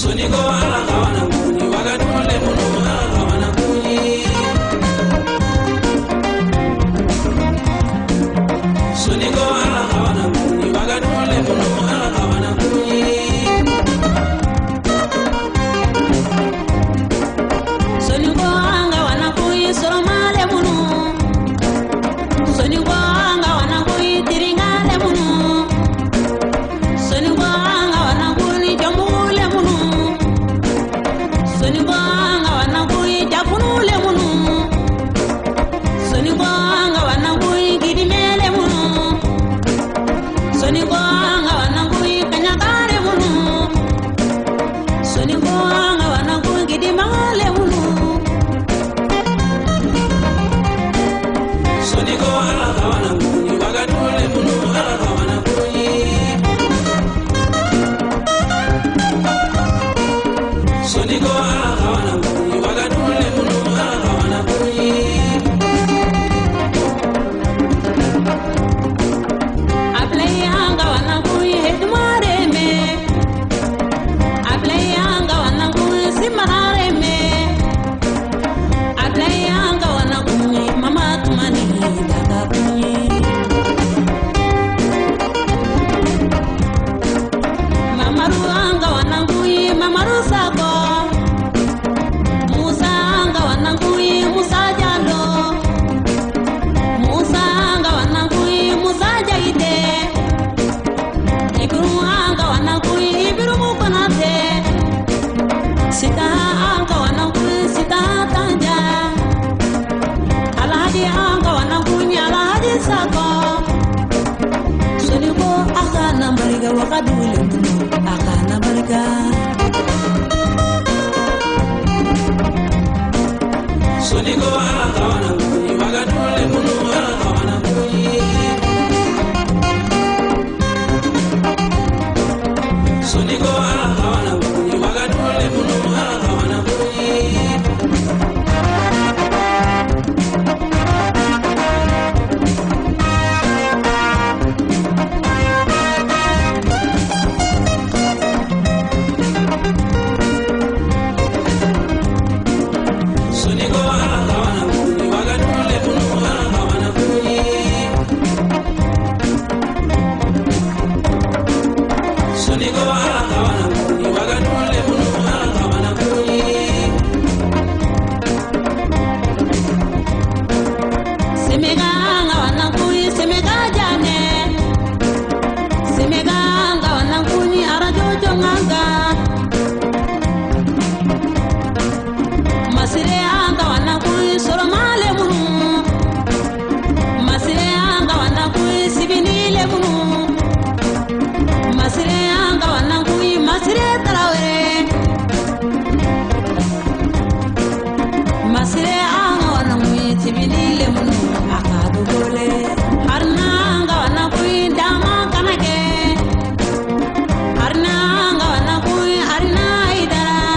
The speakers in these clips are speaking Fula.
Sonigo ala kawana kuni wagadule munu ala kawana kuni. Sonigo ala kawana kuni wagadule munu ala kawana kuni. Sonigo anga wana kuni soromale munu. Sonigo anga wana kuni tiringale munu. Sonigo anga wana kuni jambule munu. Sonigo anga wana kuni jafunule munu. Sonigo anga wana kuni gidimele munu. Sonigo anga wana kuni kanyakare munu. Sonigo anga wana kuni gidimale munu. Sonigo ala kawana kuni wagadule munu ala kawana kuni. Sonigo ala kawana kuni wagadule munu ala kawana kuni. Aplay anga wana kuni hedmare me. Aplay anga wana kuni simare me. Aplay anga wana kuni mama tumani daga kuni. Mamaru anga wana kuni mamaru sako. Musa anga wana kuni Musa jalo. Musa anga wana kuni Musa jaite. Ibru anga wana kuni Ibru mukonate. Sita anga wana kuni Sita tanja. Alhaji anga wana kuni Alhaji sako. Sonigo aka nambariga wakadule munu aka nambariga. Sonigo ala kawana kuni wagadule munu ala kawana kuni. Sonigo ala kawana kuni wagadule munu ala kawana kuni. Sonigo ala kawana kuni wagadule munu ala kawana kuni. Sonigo ala kawana kuni wagadule munu ala kawana kuni. Semega anga wana kuni semega jane. Semega anga wana kuni arajojo nganga. Masire anga wana kuni soromale munu. Masire anga wana kuni sibinile munu. Masire anga wana kuni masire tarawere. Masire anga wana kuni sibinile munu akadu gole. Harna anga wana kuni dama kanake. Harna anga wana kuni harna idara.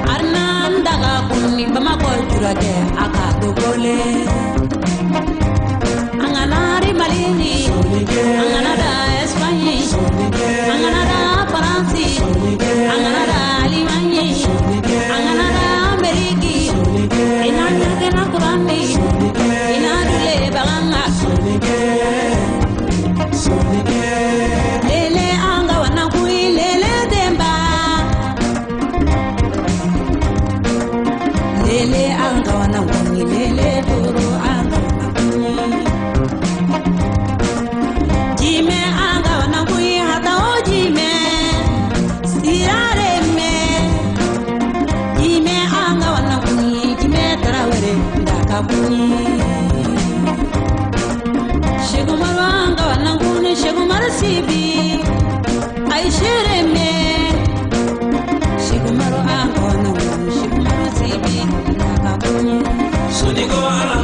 Harna ndaga kuni bamako jurage akadu gole. Anganari malini. Anganada Espanye. Anganada Faransi. Anganada Alimanye. Anganada Ameriki. Inadu kena kurani. Inadu le baganga. Lele anga wana kui lele demba. Lele anga wana kui lele doro anga wana kui. Jime anga wana kui hata o jime. Sirare me. Jime anga wana kui jime tarawere ndaka kui. Shegumaru anga wana kuni Shegumaru sibi. Aishere me. Shegumaru anga wana kuni Shegumaru sibi ndaka kui. Sonigo ala